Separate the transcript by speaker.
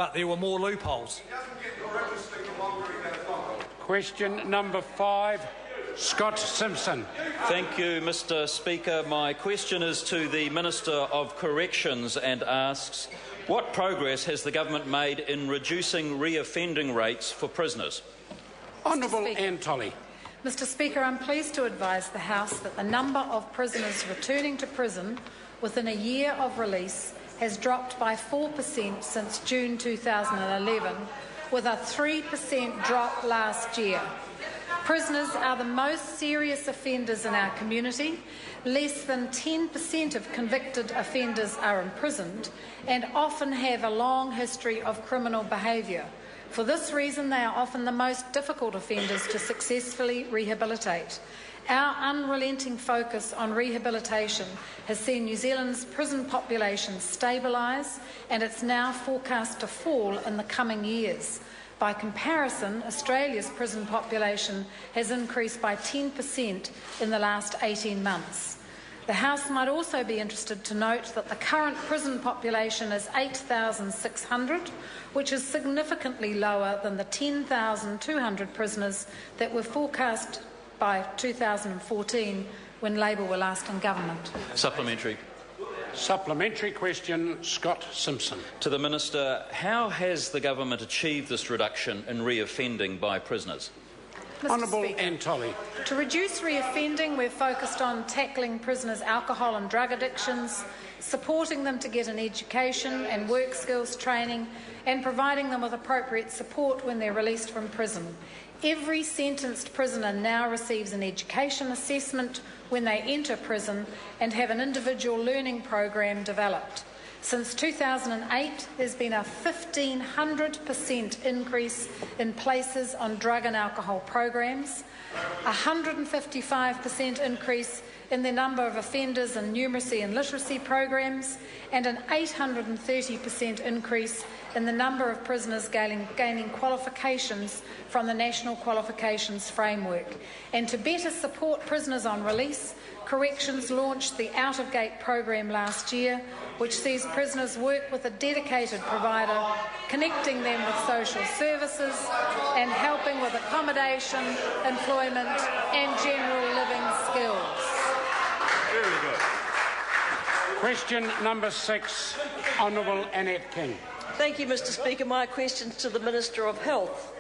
Speaker 1: but there were more loopholes.
Speaker 2: Question number 5, Scott Simpson.
Speaker 3: Thank you, Mr Speaker. My question is to the Minister of Corrections and asks, what progress has the government made in reducing reoffending rates for prisoners?
Speaker 2: Honourable Anne Tolley.
Speaker 4: Mr Speaker, I'm pleased to advise the House that the number of prisoners returning to prison within a year of release has dropped by 4% since June 2011, with a 3% drop last year. Prisoners are the most serious offenders in our community. Less than 10% of convicted offenders are imprisoned and often have a long history of criminal behaviour. For this reason, they are often the most difficult offenders to successfully rehabilitate. Our unrelenting focus on rehabilitation has seen New Zealand's prison population stabilise, and it's now forecast to fall in the coming years. By comparison, Australia's prison population has increased by 10% in the last 18 months. The House might also be interested to note that the current prison population is 8,600, which is significantly lower than the 10,200 prisoners that were forecast by 2014 when Labor were last in government.
Speaker 3: Supplementary.
Speaker 2: Supplementary question, Scott Simpson.
Speaker 3: To the Minister, how has the government achieved this reduction in reoffending by prisoners?
Speaker 2: Honourable Anne Tolley.
Speaker 4: To reduce reoffending, we're focused on tackling prisoners' alcohol and drug addictions, supporting them to get an education and work skills training, and providing them with appropriate support when they're released from prison. Every sentenced prisoner now receives an education assessment when they enter prison and have an individual learning program developed. Since 2008, there's been a 1,500% increase in places on drug and alcohol programs, a 155% increase in the number of offenders in numeracy and literacy programs, and an 830% increase in the number of prisoners gaining qualifications from the National Qualifications Framework. And to better support prisoners on release, Corrections launched the Out-of-Gate program last year, which sees prisoners work with a dedicated provider, connecting them with social services and helping with accommodation, employment and general living skills.
Speaker 3: Very good.
Speaker 2: Question number 6, Honourable Annette King.
Speaker 5: Thank you, Mr Speaker. My question is to the Minister of Health.